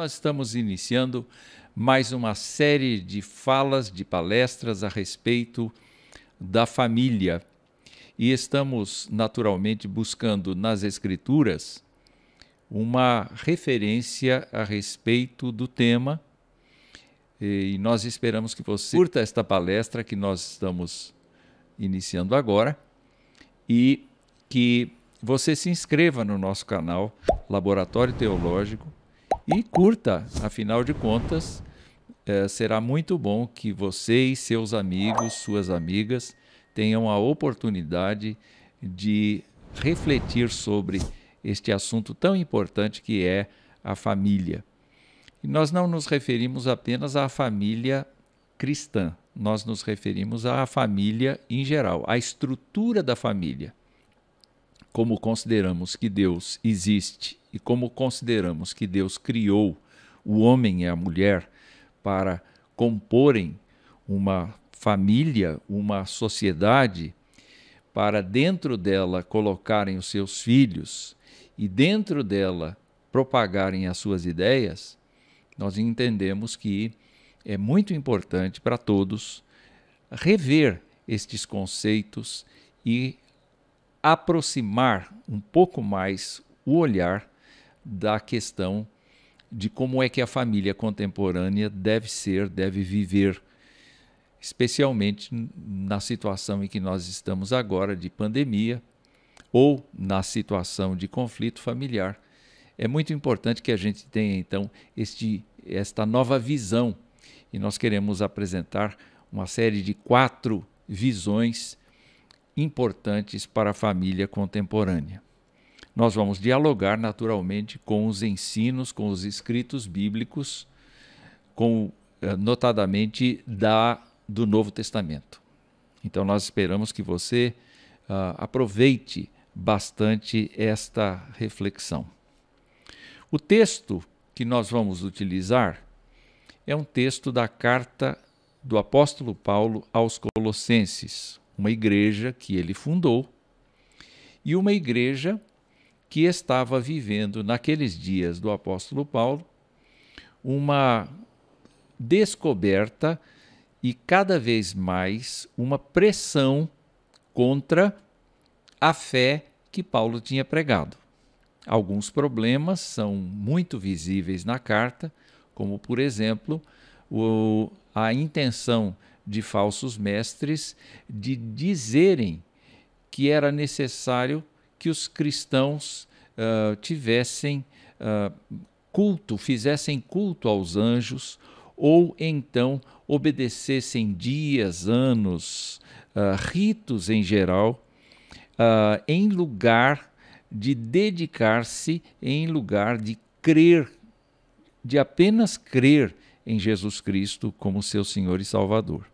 nós estamos iniciando mais uma série de falas, de palestras a respeito da família. E estamos, naturalmente, buscando nas Escrituras uma referência a respeito do tema. E nós esperamos que você curta esta palestra que nós estamos iniciando agora e que você se inscreva no nosso canal Laboratório Teológico e curta, afinal de contas, será muito bom que você e seus amigos, suas amigas, tenham a oportunidade de refletir sobre este assunto tão importante que é a família. E nós não nos referimos apenas à família cristã, nós nos referimos à família em geral, à estrutura da família. Como consideramos que Deus existe e como consideramos que Deus criou o homem e a mulher para comporem uma família, uma sociedade, para dentro dela colocarem os seus filhos e dentro dela propagarem as suas ideias, nós entendemos que é muito importante para todos rever estes conceitos e aproximar um pouco mais o olhar da questão de como é que a família contemporânea deve ser, deve viver, especialmente na situação em que nós estamos agora de pandemia ou na situação de conflito familiar. É muito importante que a gente tenha, então, esta nova visão e nós queremos apresentar uma série de 4 visões importantes para a família contemporânea. Nós vamos dialogar naturalmente com os ensinos, com os escritos bíblicos, notadamente do Novo Testamento. Então nós esperamos que você aproveite bastante esta reflexão. O texto que nós vamos utilizar é um texto da carta do apóstolo Paulo aos Colossenses, uma igreja que ele fundou e uma igreja que estava vivendo naqueles dias do apóstolo Paulo uma descoberta e cada vez mais uma pressão contra a fé que Paulo tinha pregado. Alguns problemas são muito visíveis na carta, como, por exemplo, a intenção de falsos mestres de dizerem que era necessário que os cristãos tivessem fizessem culto aos anjos, ou então obedecessem dias, anos, ritos em geral, em lugar de dedicar-se, em lugar de crer, de apenas crer em Jesus Cristo como seu Senhor e Salvador.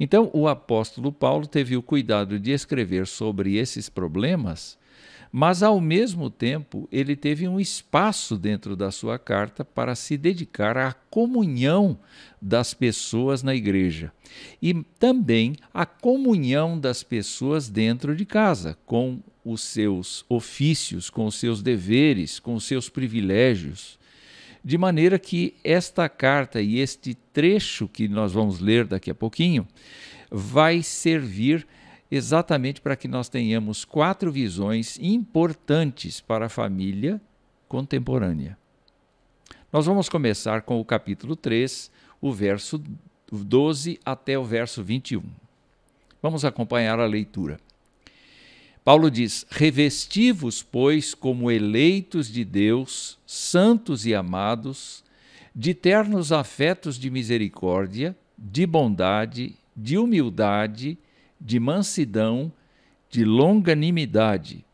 Então, o apóstolo Paulo teve o cuidado de escrever sobre esses problemas, mas, ao mesmo tempo, ele teve um espaço dentro da sua carta para se dedicar à comunhão das pessoas na igreja e também à comunhão das pessoas dentro de casa, com os seus ofícios, com os seus deveres, com os seus privilégios. De maneira que esta carta e este trecho que nós vamos ler daqui a pouquinho vai servir exatamente para que nós tenhamos 4 visões importantes para a família contemporânea. Nós vamos começar com o capítulo 3, o verso 12 até o verso 21. Vamos acompanhar a leitura. Paulo diz: revesti-vos, pois, como eleitos de Deus, santos e amados, de ternos afetos de misericórdia, de bondade, de humildade, de mansidão, de longanimidade.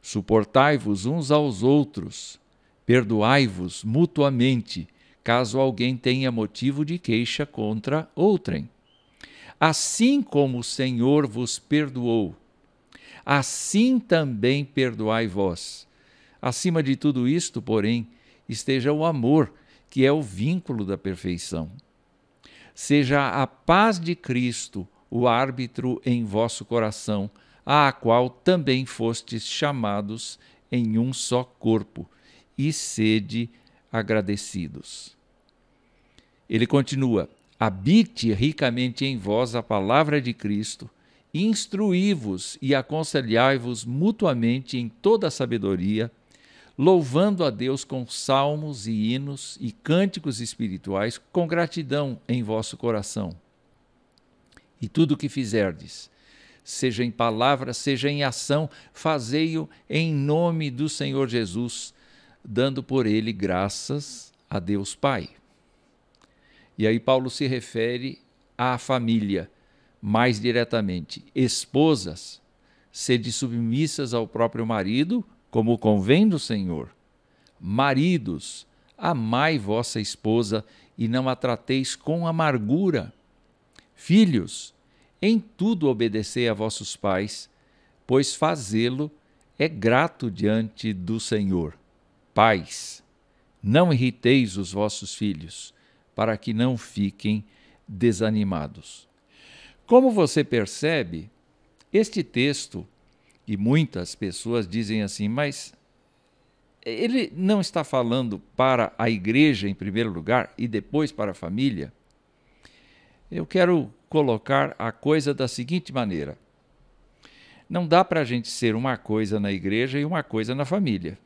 Suportai-vos uns aos outros, perdoai-vos mutuamente, caso alguém tenha motivo de queixa contra outrem. Assim como o Senhor vos perdoou, assim também perdoai vós. Acima de tudo isto, porém, esteja o amor, que é o vínculo da perfeição. Seja a paz de Cristo o árbitro em vosso coração, a qual também fostes chamados em um só corpo, e sede agradecidos. Ele continua: habite ricamente em vós a palavra de Cristo, instruí-vos e aconselhai-vos mutuamente em toda a sabedoria, louvando a Deus com salmos e hinos e cânticos espirituais, com gratidão em vosso coração. E tudo o que fizerdes, seja em palavra, seja em ação, fazei-o em nome do Senhor Jesus, dando por ele graças a Deus Pai. E aí Paulo se refere à família, mais diretamente. Esposas, sede submissas ao próprio marido, como convém do Senhor. Maridos, amai vossa esposa e não a trateis com amargura. Filhos, em tudo obedecei a vossos pais, pois fazê-lo é grato diante do Senhor. Pais, não irriteis os vossos filhos, para que não fiquem desanimados. Como você percebe, este texto, e muitas pessoas dizem assim, mas ele não está falando para a igreja em primeiro lugar e depois para a família? Eu quero colocar a coisa da seguinte maneira: não dá para a gente ser uma coisa na igreja e uma coisa na família.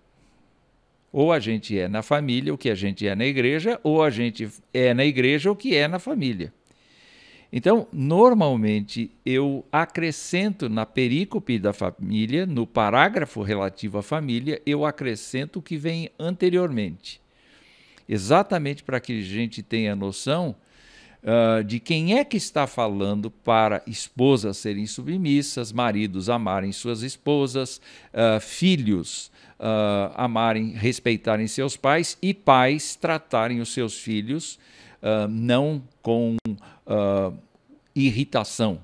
Ou a gente é na família o que a gente é na igreja, ou a gente é na igreja o que é na família. Então, normalmente, eu acrescento na perícope da família, no parágrafo relativo à família, eu acrescento o que vem anteriormente. Exatamente para que a gente tenha noção de quem é que está falando para esposas serem submissas, maridos amarem suas esposas, filhos amarem, respeitarem seus pais e pais tratarem os seus filhos não com irritação.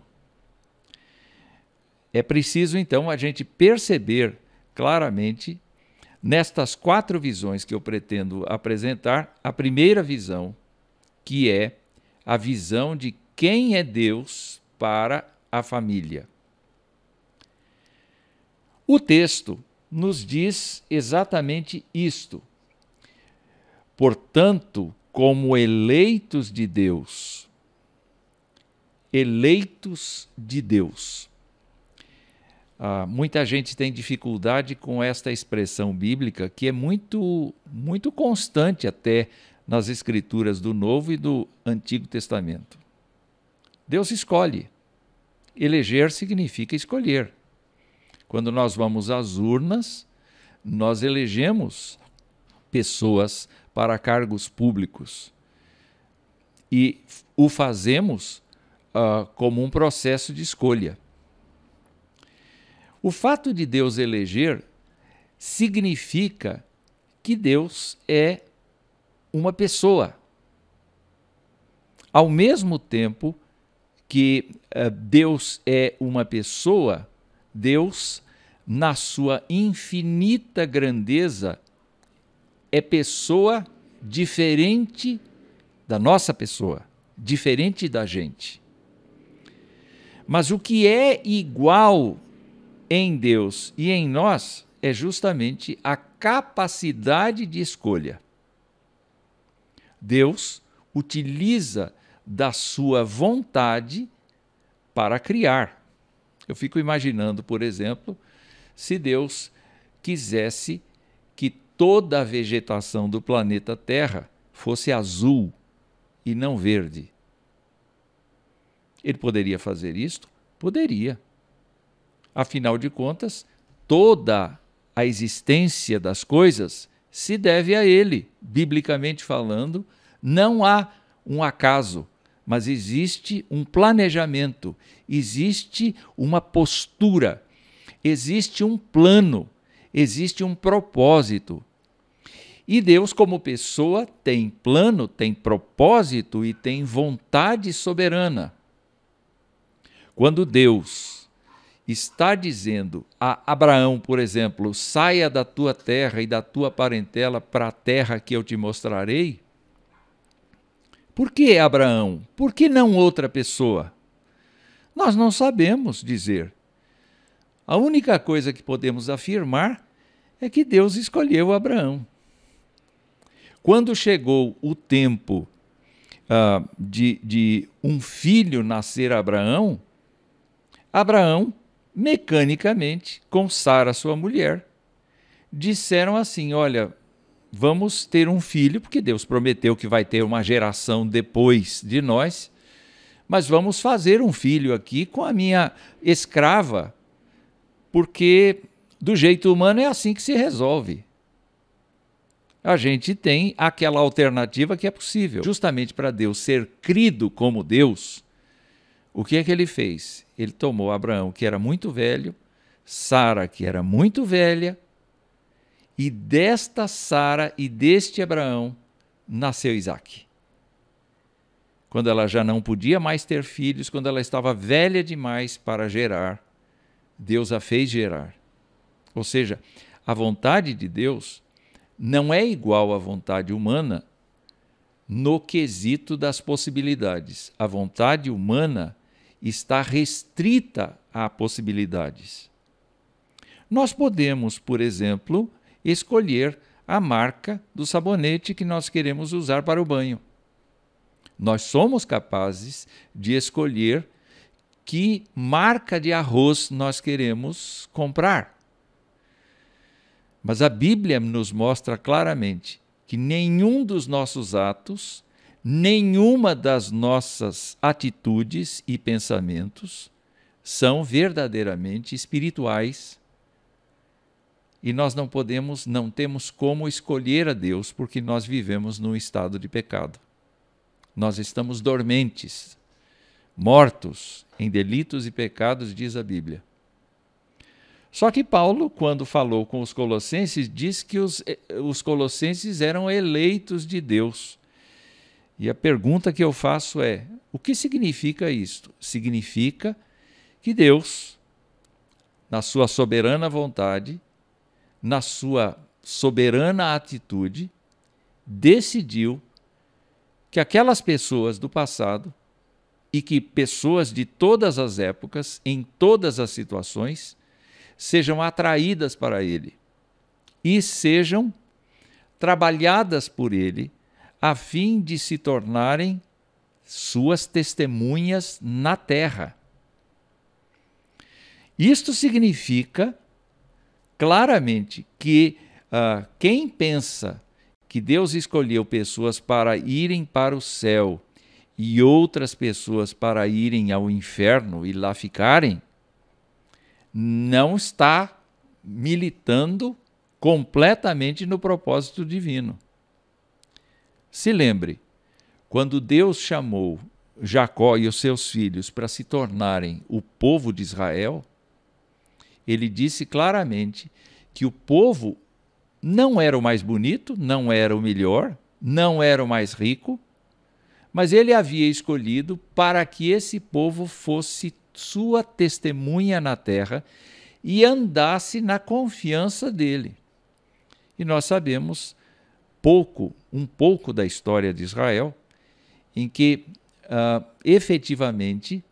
É preciso, então, a gente perceber claramente, nestas 4 visões que eu pretendo apresentar, a primeira visão, que é a visão de quem é Deus para a família. O texto nos diz exatamente isto. Portanto, como eleitos de Deus. Eleitos de Deus. Muita gente tem dificuldade com esta expressão bíblica, que é muito constante até nas escrituras do Novo e do Antigo Testamento. Deus escolhe. Eleger significa escolher. Quando nós vamos às urnas, nós elegemos pessoas para cargos públicos e o fazemos como um processo de escolha. O fato de Deus eleger significa que Deus é uma pessoa. Ao mesmo tempo que Deus é uma pessoa, Deus, na sua infinita grandeza, é pessoa diferente da nossa pessoa, diferente da gente. Mas o que é igual em Deus e em nós é justamente a capacidade de escolha. Deus utiliza da sua vontade para criar. Eu fico imaginando, por exemplo, se Deus quisesse que toda a vegetação do planeta Terra fosse azul e não verde. Ele poderia fazer isto? Poderia. Afinal de contas, toda a existência das coisas se deve a Ele. Biblicamente falando, não há um acaso, mas existe um planejamento, existe uma postura, existe um plano, existe um propósito. E Deus, como pessoa, tem plano, tem propósito e tem vontade soberana. Quando Deus está dizendo a Abraão, por exemplo, saia da tua terra e da tua parentela para a terra que eu te mostrarei, por que Abraão? Por que não outra pessoa? Nós não sabemos dizer. A única coisa que podemos afirmar é que Deus escolheu Abraão. Quando chegou o tempo de um filho nascer a Abraão, Abraão, mecanicamente, com Sara, sua mulher, disseram assim: olha, vamos ter um filho, porque Deus prometeu que vai ter uma geração depois de nós, mas vamos fazer um filho aqui com a minha escrava, porque do jeito humano é assim que se resolve. A gente tem aquela alternativa que é possível. Justamente para Deus ser crido como Deus, o que é que ele fez? Ele tomou Abraão, que era muito velho, Sara, que era muito velha, e desta Sara e deste Abraão nasceu Isaque. Quando ela já não podia mais ter filhos, quando ela estava velha demais para gerar, Deus a fez gerar. Ou seja, a vontade de Deus não é igual à vontade humana no quesito das possibilidades. A vontade humana está restrita a possibilidades. Nós podemos, por exemplo, escolher a marca do sabonete que nós queremos usar para o banho. Nós somos capazes de escolher que marca de arroz nós queremos comprar. Mas a Bíblia nos mostra claramente que nenhum dos nossos atos, nenhuma das nossas atitudes e pensamentos são verdadeiramente espirituais. E nós não temos como escolher a Deus, porque nós vivemos num estado de pecado. Nós estamos dormentes, mortos em delitos e pecados, diz a Bíblia. Só que Paulo, quando falou com os colossenses, diz que os colossenses eram eleitos de Deus. E a pergunta que eu faço é: o que significa isto? Significa que Deus, na sua soberana vontade, na sua soberana atitude, decidiu que aquelas pessoas do passado e que pessoas de todas as épocas, em todas as situações, sejam atraídas para Ele e sejam trabalhadas por Ele a fim de se tornarem suas testemunhas na terra. Isto significa claramente que quem pensa que Deus escolheu pessoas para irem para o céu e outras pessoas para irem ao inferno e lá ficarem, não está militando completamente no propósito divino. Se lembre, quando Deus chamou Jacó e os seus filhos para se tornarem o povo de Israel, ele disse claramente que o povo não era o mais bonito, não era o melhor, não era o mais rico, mas ele havia escolhido para que esse povo fosse sua testemunha na terra e andasse na confiança dele. E nós sabemos um pouco da história de Israel, em que efetivamente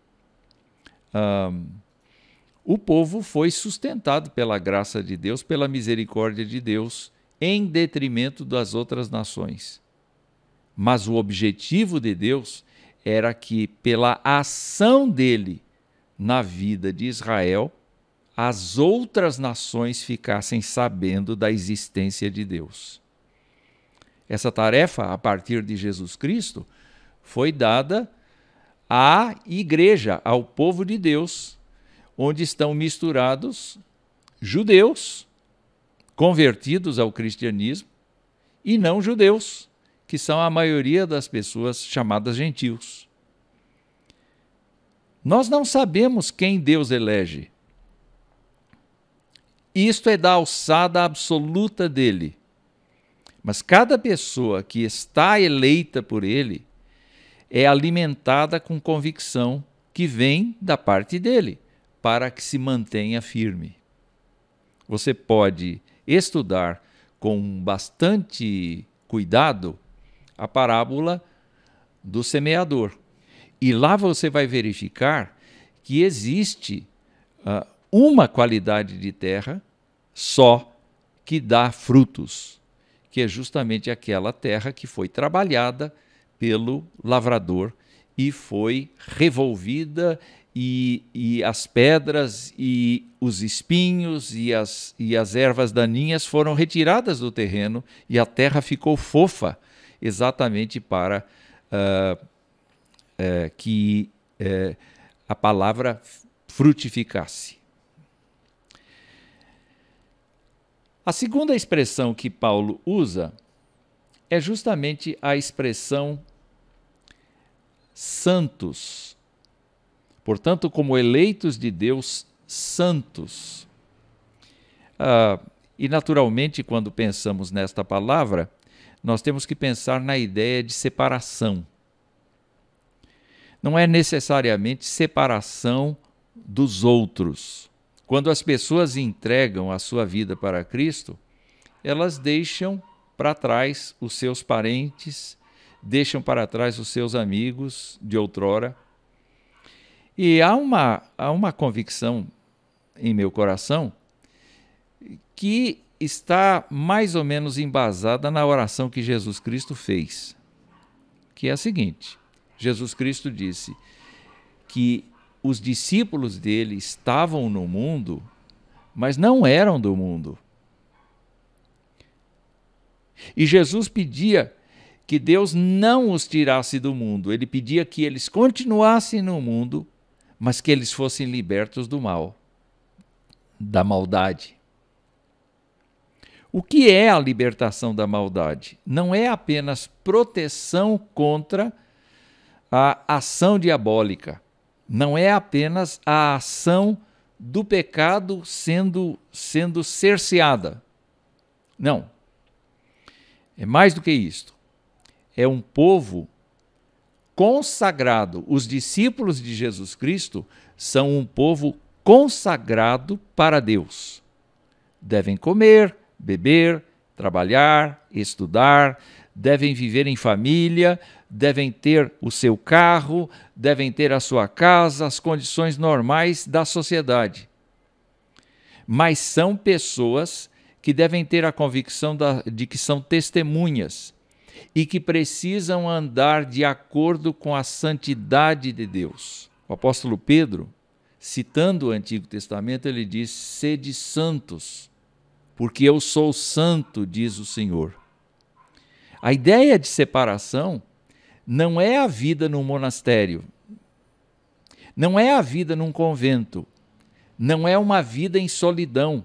o povo foi sustentado pela graça de Deus, pela misericórdia de Deus, em detrimento das outras nações. Mas o objetivo de Deus era que, pela ação dele na vida de Israel, as outras nações ficassem sabendo da existência de Deus. Essa tarefa, a partir de Jesus Cristo, foi dada à igreja, ao povo de Deus, onde estão misturados judeus convertidos ao cristianismo e não judeus, que são a maioria das pessoas chamadas gentios. Nós não sabemos quem Deus elege. Isto é da alçada absoluta dele. Mas cada pessoa que está eleita por ele é alimentada com convicção que vem da parte dele, para que se mantenha firme. Você pode estudar com bastante cuidado a parábola do semeador. E lá você vai verificar que existe uma qualidade de terra só que dá frutos, que é justamente aquela terra que foi trabalhada pelo lavrador e foi revolvida, e as pedras e os espinhos e as ervas daninhas foram retiradas do terreno e a terra ficou fofa, exatamente para que a palavra frutificasse. A segunda expressão que Paulo usa é justamente a expressão santos. Portanto, como eleitos de Deus, santos. E naturalmente, quando pensamos nesta palavra, nós temos que pensar na ideia de separação. Não é necessariamente separação dos outros. Quando as pessoas entregam a sua vida para Cristo, elas deixam para trás os seus parentes, deixam para trás os seus amigos de outrora. E há uma convicção em meu coração que está mais ou menos embasada na oração que Jesus Cristo fez, que é a seguinte: Jesus Cristo disse que os discípulos dele estavam no mundo, mas não eram do mundo. E Jesus pedia que Deus não os tirasse do mundo, ele pedia que eles continuassem no mundo, mas que eles fossem libertos do mal, da maldade. O que é a libertação da maldade? Não é apenas proteção contra a ação diabólica. Não é apenas a ação do pecado sendo cerceada. Não. É mais do que isto. É um povo consagrado. Os discípulos de Jesus Cristo são um povo consagrado para Deus. Devem comer, beber, trabalhar, estudar, devem viver em família, devem ter o seu carro, devem ter a sua casa, as condições normais da sociedade. Mas são pessoas que devem ter a convicção de que são testemunhas e que precisam andar de acordo com a santidade de Deus. O apóstolo Pedro, citando o Antigo Testamento, ele diz: sede santos, porque eu sou santo, diz o Senhor. A ideia de separação não é a vida num monastério, não é a vida num convento, não é uma vida em solidão,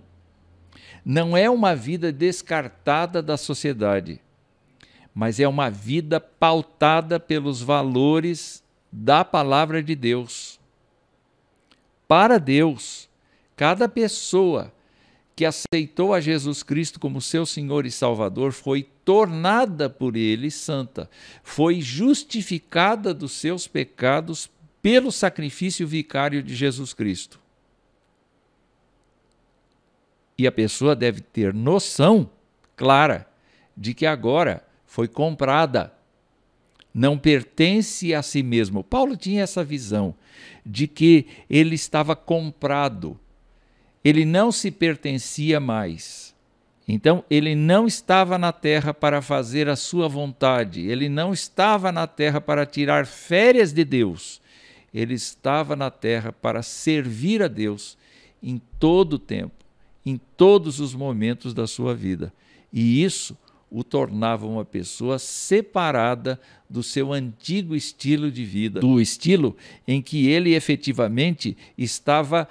não é uma vida descartada da sociedade, mas é uma vida pautada pelos valores da palavra de Deus. Para Deus, cada pessoa que aceitou a Jesus Cristo como seu Senhor e Salvador foi tornada por Ele santa, foi justificada dos seus pecados pelo sacrifício vicário de Jesus Cristo. E a pessoa deve ter noção clara de que agora foi comprada, não pertence a si mesmo. Paulo tinha essa visão de que ele estava comprado. Ele não se pertencia mais. Então, ele não estava na terra para fazer a sua vontade. Ele não estava na terra para tirar férias de Deus. Ele estava na terra para servir a Deus em todo o tempo, em todos os momentos da sua vida. E isso o tornava uma pessoa separada do seu antigo estilo de vida, do estilo em que ele efetivamente estava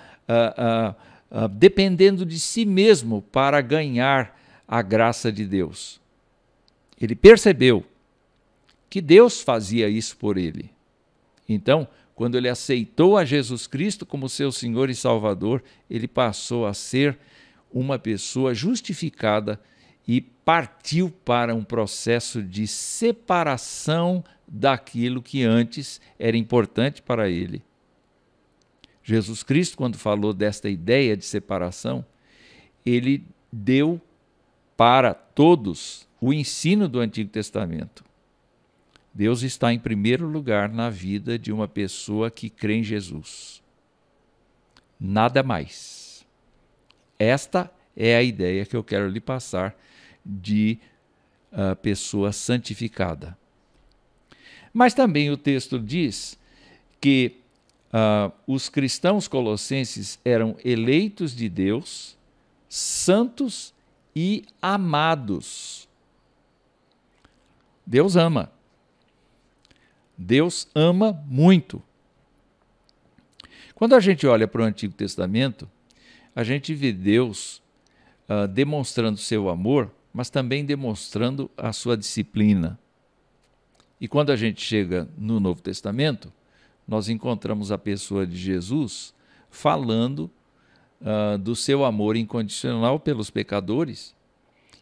dependendo de si mesmo para ganhar a graça de Deus. Ele percebeu que Deus fazia isso por ele. Então, quando ele aceitou a Jesus Cristo como seu Senhor e Salvador, ele passou a ser uma pessoa justificada e partiu para um processo de separação daquilo que antes era importante para ele. Jesus Cristo, quando falou desta ideia de separação, ele deu para todos o ensino do Antigo Testamento. Deus está em primeiro lugar na vida de uma pessoa que crê em Jesus. Nada mais. Esta é a ideia que eu quero lhe passar de pessoa santificada. Mas também o texto diz que os cristãos colossenses eram eleitos de Deus, santos e amados. Deus ama. Deus ama muito. Quando a gente olha para o Antigo Testamento, a gente vê Deus demonstrando seu amor, mas também demonstrando a sua disciplina. E quando a gente chega no Novo Testamento, nós encontramos a pessoa de Jesus falando do seu amor incondicional pelos pecadores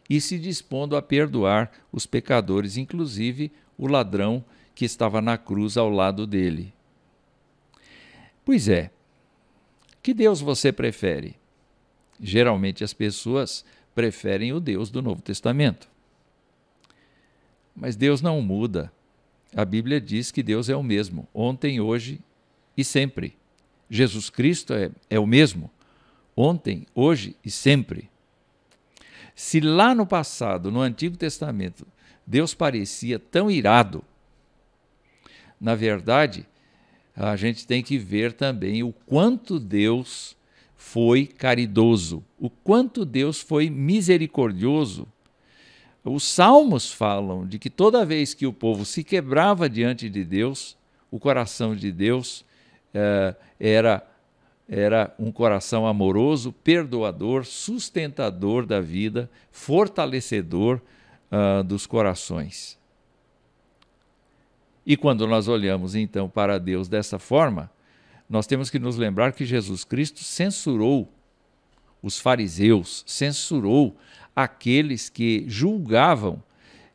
e se dispondo a perdoar os pecadores, inclusive o ladrão que estava na cruz ao lado dele. Pois é, que Deus você prefere? Geralmente as pessoas preferem o Deus do Novo Testamento. Mas Deus não muda. A Bíblia diz que Deus é o mesmo, ontem, hoje e sempre. Jesus Cristo é o mesmo, ontem, hoje e sempre. Se lá no passado, no Antigo Testamento, Deus parecia tão irado, na verdade, a gente tem que ver também o quanto Deus foi caridoso, o quanto Deus foi misericordioso. Os salmos falam de que toda vez que o povo se quebrava diante de Deus, o coração de Deus era um coração amoroso, perdoador, sustentador da vida, fortalecedor dos corações. E quando nós olhamos então para Deus dessa forma, nós temos que nos lembrar que Jesus Cristo censurou os fariseus, censurou aqueles que julgavam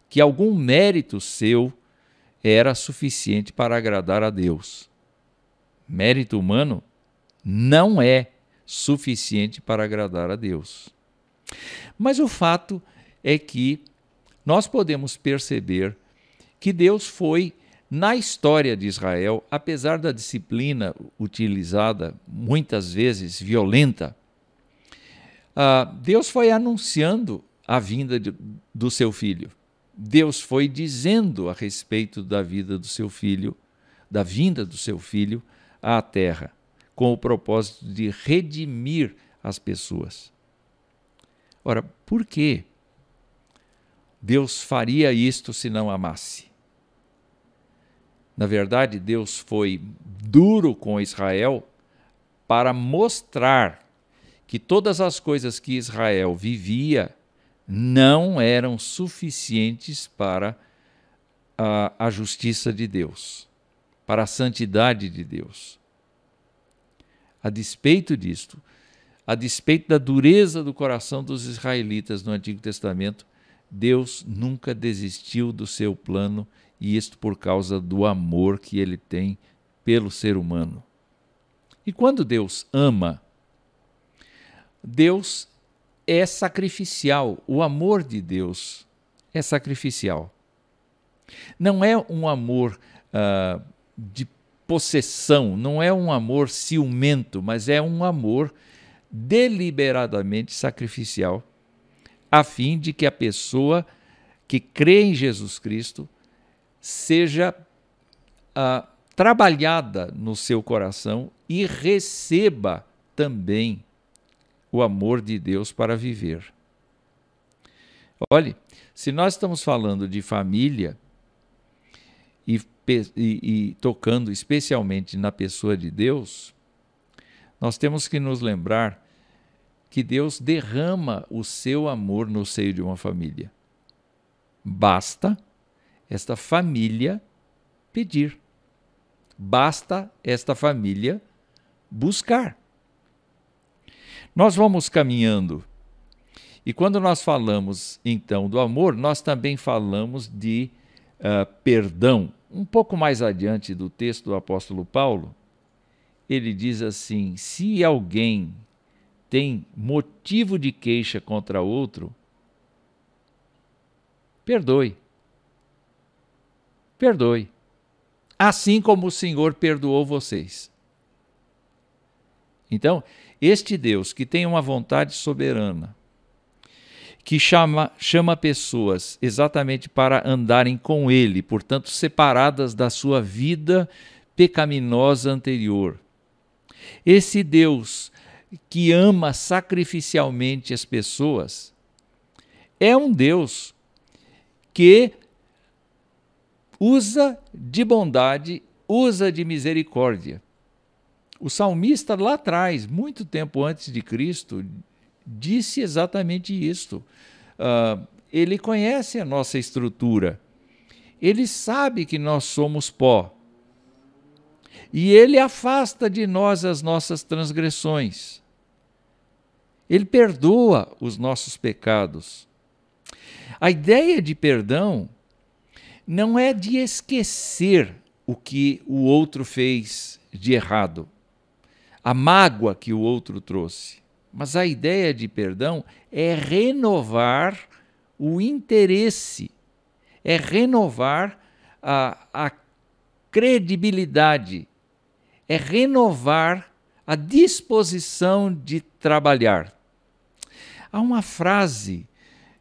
que algum mérito seu era suficiente para agradar a Deus. Mérito humano não é suficiente para agradar a Deus. Mas o fato é que nós podemos perceber que Deus foi, na história de Israel, apesar da disciplina utilizada, muitas vezes violenta, Deus foi anunciando a vinda do seu filho. Deus foi dizendo a respeito da vida do seu filho, da vinda do seu filho à terra, com o propósito de redimir as pessoas. Ora, por que Deus faria isto se não amasse? Na verdade, Deus foi duro com Israel para mostrar que todas as coisas que Israel vivia não eram suficientes para a justiça de Deus, para a santidade de Deus. A despeito disto, a despeito da dureza do coração dos israelitas no Antigo Testamento, Deus nunca desistiu do seu plano, e isto por causa do amor que ele tem pelo ser humano. E quando Deus ama, Deus é sacrificial, o amor de Deus é sacrificial. Não é um amor de possessão, não é um amor ciumento, mas é um amor deliberadamente sacrificial, a fim de que a pessoa que crê em Jesus Cristo seja trabalhada no seu coração e receba também o amor de Deus para viver. Olhe, se nós estamos falando de família e tocando especialmente na pessoa de Deus, nós temos que nos lembrar que Deus derrama o seu amor no seio de uma família. Basta esta família pedir. Basta esta família buscar. Nós vamos caminhando. E quando nós falamos, então, do amor, nós também falamos de perdão. Um pouco mais adiante do texto do apóstolo Paulo, ele diz assim: se alguém tem motivo de queixa contra outro, perdoe. Perdoe. Assim como o Senhor perdoou vocês. Então, este Deus que tem uma vontade soberana, que chama pessoas exatamente para andarem com Ele, portanto, separadas da sua vida pecaminosa anterior. Esse Deus que ama sacrificialmente as pessoas é um Deus que usa de bondade, usa de misericórdia. O salmista lá atrás, muito tempo antes de Cristo, disse exatamente isto. Ele conhece a nossa estrutura, ele sabe que nós somos pó, e ele afasta de nós as nossas transgressões. Ele perdoa os nossos pecados. A ideia de perdão não é de esquecer o que o outro fez de errado, a mágoa que o outro trouxe. Mas a ideia de perdão é renovar o interesse, é renovar a credibilidade, é renovar a disposição de trabalhar. Há uma frase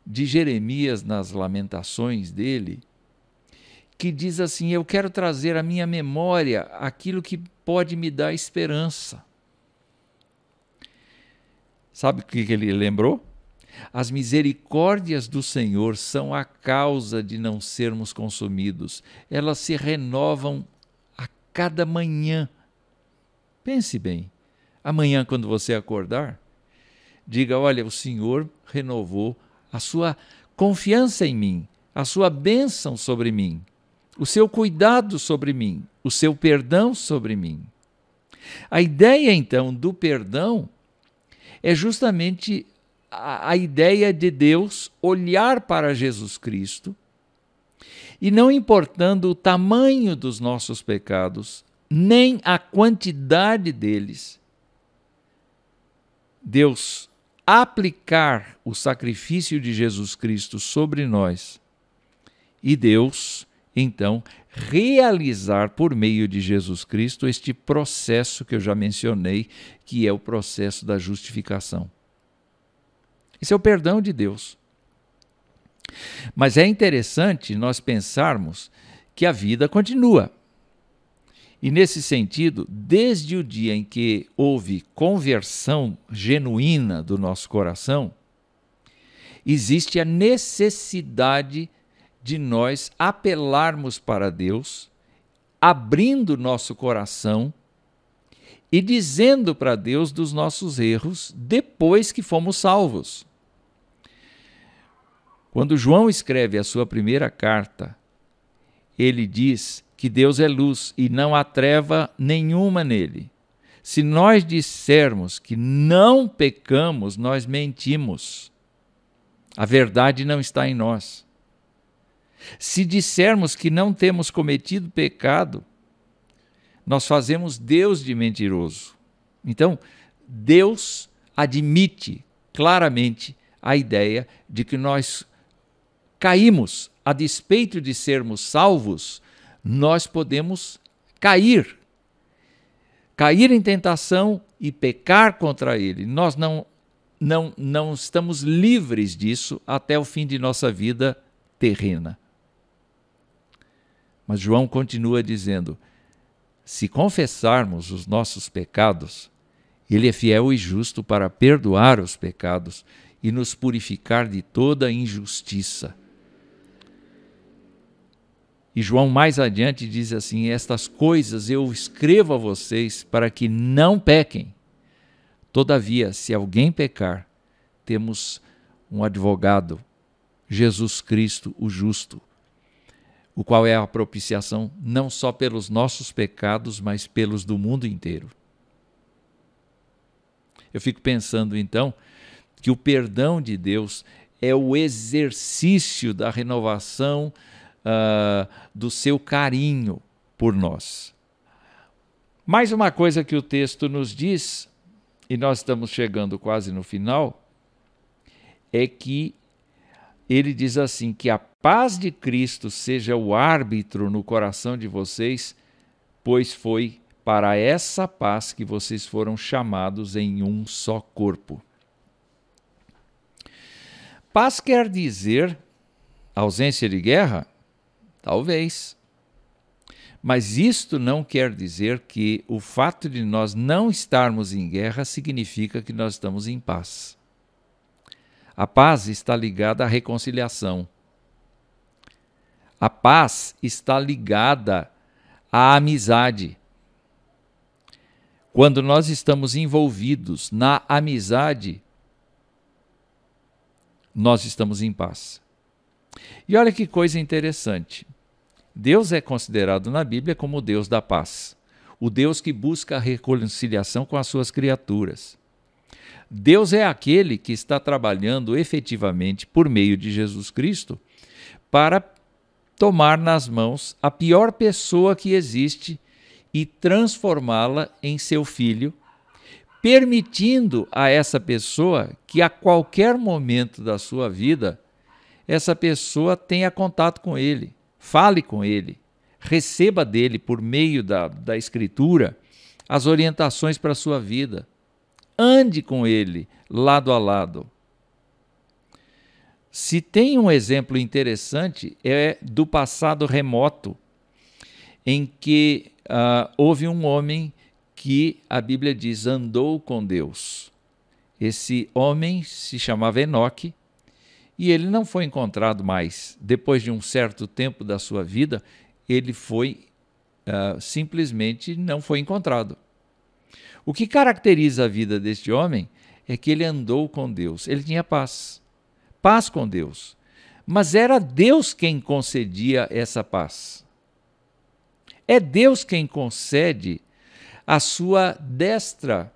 de Jeremias nas Lamentações dele, que diz assim: eu quero trazer à minha memória aquilo que pode me dar esperança. Sabe o que ele lembrou? As misericórdias do Senhor são a causa de não sermos consumidos. Elas se renovam a cada manhã. Pense bem, amanhã quando você acordar, diga: olha, o Senhor renovou a sua confiança em mim, a sua bênção sobre mim, o seu cuidado sobre mim, o seu perdão sobre mim. A ideia, então, do perdão é justamente a ideia de Deus olhar para Jesus Cristo e, não importando o tamanho dos nossos pecados, nem a quantidade deles, Deus aplicar o sacrifício de Jesus Cristo sobre nós e Deus, então, realizar por meio de Jesus Cristo este processo que eu já mencionei, que é o processo da justificação. Esse é o perdão de Deus. Mas é interessante nós pensarmos que a vida continua. E nesse sentido, desde o dia em que houve conversão genuína do nosso coração, existe a necessidade de nós apelarmos para Deus, abrindo nosso coração e dizendo para Deus dos nossos erros depois que fomos salvos. Quando João escreve a sua primeira carta, ele diz que Deus é luz e não há treva nenhuma nele. Se nós dissermos que não pecamos, nós mentimos. A verdade não está em nós. Se dissermos que não temos cometido pecado, nós fazemos Deus de mentiroso. Então, Deus admite claramente a ideia de que nós caímos, a despeito de sermos salvos, nós podemos cair em tentação e pecar contra Ele. Nós não estamos livres disso até o fim de nossa vida terrena. Mas João continua dizendo: se confessarmos os nossos pecados, Ele é fiel e justo para perdoar os pecados e nos purificar de toda injustiça. E João mais adiante diz assim: estas coisas eu escrevo a vocês para que não pequem. Todavia, se alguém pecar, temos um advogado, Jesus Cristo, o justo, o qual é a propiciação não só pelos nossos pecados, mas pelos do mundo inteiro. Eu fico pensando, então, que o perdão de Deus é o exercício da renovação do seu carinho por nós. Mais uma coisa que o texto nos diz, e nós estamos chegando quase no final, é que ele diz assim: que a paz de Cristo seja o árbitro no coração de vocês, pois foi para essa paz que vocês foram chamados em um só corpo. Paz quer dizer ausência de guerra? Talvez. Mas isto não quer dizer que o fato de nós não estarmos em guerra significa que nós estamos em paz. A paz está ligada à reconciliação. A paz está ligada à amizade. Quando nós estamos envolvidos na amizade, nós estamos em paz. E olha que coisa interessante. Deus é considerado na Bíblia como o Deus da paz, o Deus que busca a reconciliação com as suas criaturas. Deus é aquele que está trabalhando efetivamente por meio de Jesus Cristo para tomar nas mãos a pior pessoa que existe e transformá-la em seu filho, permitindo a essa pessoa que a qualquer momento da sua vida, essa pessoa tenha contato com ele, fale com ele, receba dele por meio da Escritura as orientações para a sua vida. Ande com ele, lado a lado. Se tem um exemplo interessante, é do passado remoto, em que houve um homem que a Bíblia diz andou com Deus. Esse homem se chamava Enoque e ele não foi encontrado mais. Depois de um certo tempo da sua vida, ele simplesmente não foi encontrado. O que caracteriza a vida deste homem é que ele andou com Deus, ele tinha paz com Deus, mas era Deus quem concedia essa paz. É Deus quem concede a sua destra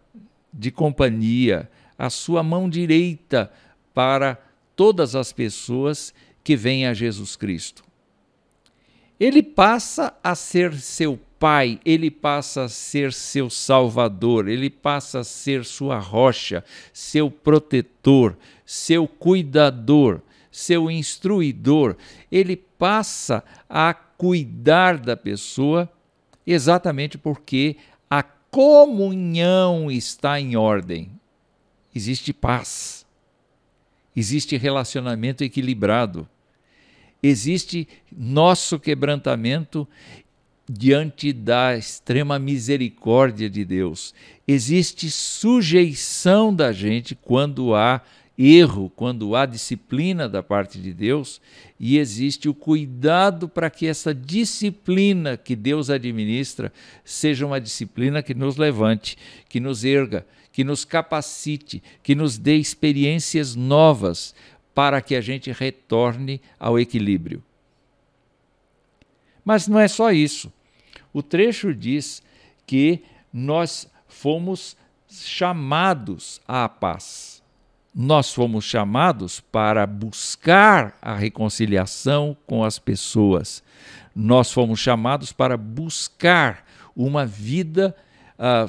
de companhia, a sua mão direita para todas as pessoas que vêm a Jesus Cristo. Ele passa a ser seu Pai, ele passa a ser seu Salvador, ele passa a ser sua rocha, seu protetor, seu cuidador, seu instruidor. Ele passa a cuidar da pessoa exatamente porque a comunhão está em ordem. Existe paz, existe relacionamento equilibrado, existe nosso quebrantamento diante da extrema misericórdia de Deus. Existe sujeição da gente quando há erro, quando há disciplina da parte de Deus, e existe o cuidado para que essa disciplina que Deus administra seja uma disciplina que nos levante, que nos erga, que nos capacite, que nos dê experiências novas para que a gente retorne ao equilíbrio. Mas não é só isso. O trecho diz que nós fomos chamados à paz. Nós fomos chamados para buscar a reconciliação com as pessoas. Nós fomos chamados para buscar uma vida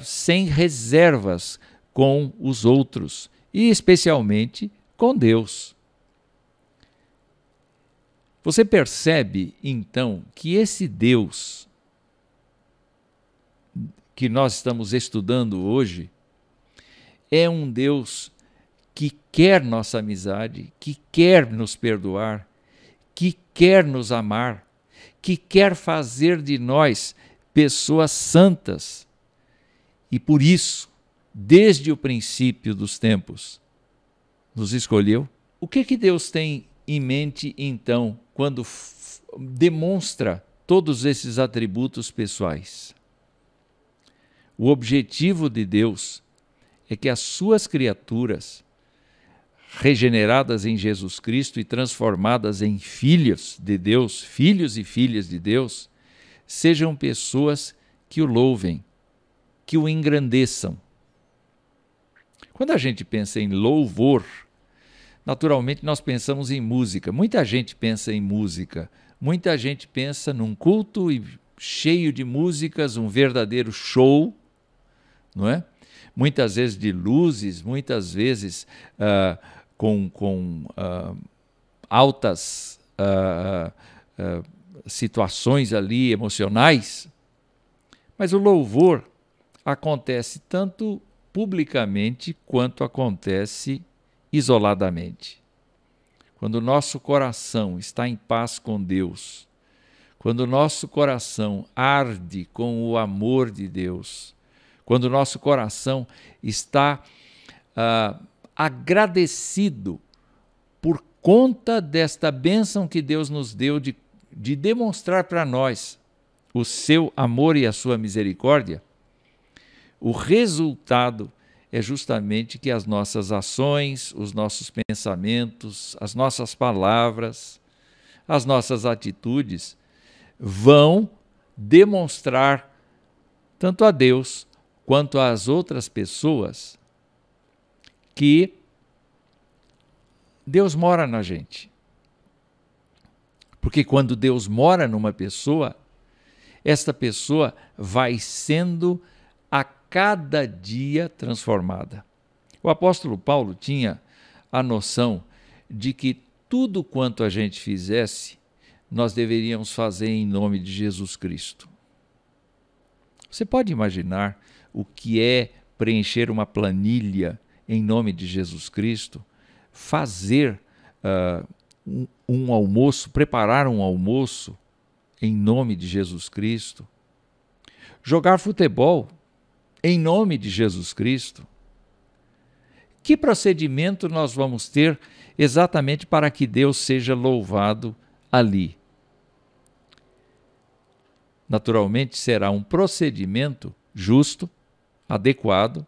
sem reservas com os outros e especialmente com Deus. Você percebe, então, que esse Deus que nós estamos estudando hoje é um Deus que quer nossa amizade, que quer nos perdoar, que quer nos amar, que quer fazer de nós pessoas santas. E por isso, desde o princípio dos tempos, nos escolheu. O que Deus tem em mente, então, quando demonstra todos esses atributos pessoais? O objetivo de Deus é que as suas criaturas, regeneradas em Jesus Cristo e transformadas em filhos de Deus, filhos e filhas de Deus, sejam pessoas que o louvem, que o engrandeçam. Quando a gente pensa em louvor, naturalmente nós pensamos em música. Muita gente pensa em música, muita gente pensa num culto cheio de músicas, um verdadeiro show, não é? Muitas vezes de luzes, muitas vezes com altas situações ali emocionais. Mas o louvor acontece tanto publicamente quanto acontece isoladamente. quando o nosso coração está em paz com Deus, quando o nosso coração arde com o amor de Deus, quando o nosso coração está agradecido por conta desta bênção que Deus nos deu de demonstrar para nós o seu amor e a sua misericórdia, o resultado é justamente que as nossas ações, os nossos pensamentos, as nossas palavras, as nossas atitudes vão demonstrar tanto a Deus quanto às outras pessoas que Deus mora na gente. Porque quando Deus mora numa pessoa, esta pessoa vai sendo a cada dia transformada. O apóstolo Paulo tinha a noção de que tudo quanto a gente fizesse, nós deveríamos fazer em nome de Jesus Cristo. Você pode imaginar o que é preencher uma planilha em nome de Jesus Cristo? Fazer um almoço, preparar um almoço em nome de Jesus Cristo? Jogar futebol em nome de Jesus Cristo? Que procedimento nós vamos ter exatamente para que Deus seja louvado ali? Naturalmente, será um procedimento justo, adequado,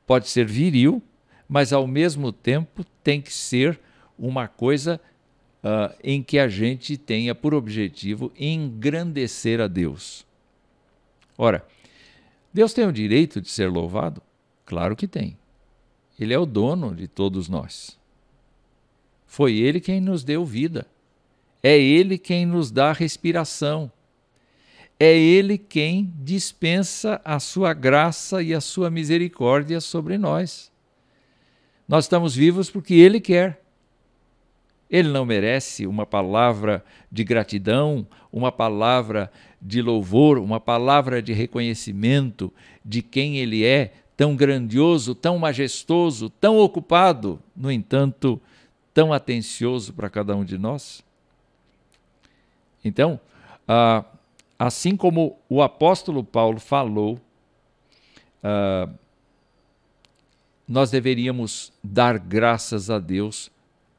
pode ser viril, mas ao mesmo tempo tem que ser uma coisa em que a gente tenha por objetivo engrandecer a Deus. Ora, Deus tem o direito de ser louvado? Claro que tem. Ele é o dono de todos nós. Foi Ele quem nos deu vida. É Ele quem nos dá respiração. É Ele quem dispensa a sua graça e a sua misericórdia sobre nós. Nós estamos vivos porque Ele quer. Ele não merece uma palavra de gratidão, uma palavra de louvor, uma palavra de reconhecimento de quem Ele é, tão grandioso, tão majestoso, tão ocupado, no entanto, tão atencioso para cada um de nós? Então, assim como o apóstolo Paulo falou, nós deveríamos dar graças a Deus,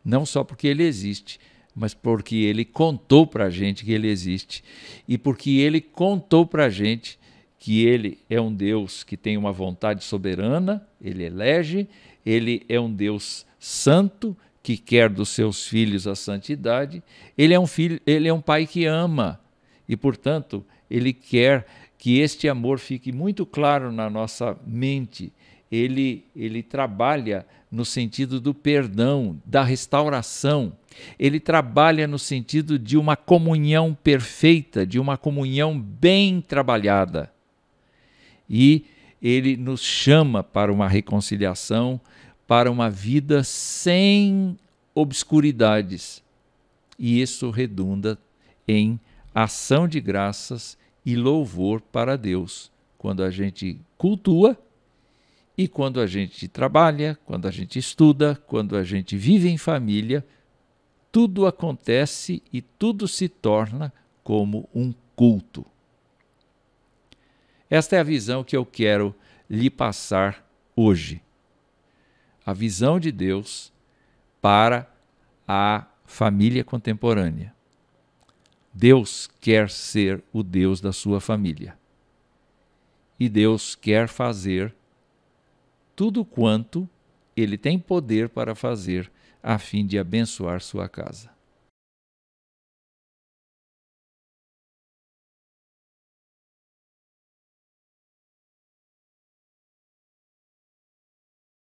não só porque Ele existe, mas porque Ele contou para a gente que Ele existe e porque Ele contou para a gente que Ele é um Deus que tem uma vontade soberana, Ele elege, Ele é um Deus santo, que quer dos seus filhos a santidade, Ele é um Pai que ama e, portanto, Ele quer que este amor fique muito claro na nossa mente. Ele trabalha no sentido do perdão, da restauração. Ele trabalha no sentido de uma comunhão perfeita, de uma comunhão bem trabalhada. E Ele nos chama para uma reconciliação, para uma vida sem obscuridades. E isso redunda em ação de graças e louvor para Deus, quando a gente cultua e quando a gente trabalha, quando a gente estuda, quando a gente vive em família, tudo acontece e tudo se torna como um culto. Esta é a visão que eu quero lhe passar hoje. A visão de Deus para a família contemporânea. Deus quer ser o Deus da sua família. E Deus quer fazer tudo quanto Ele tem poder para fazer a fim de abençoar sua casa.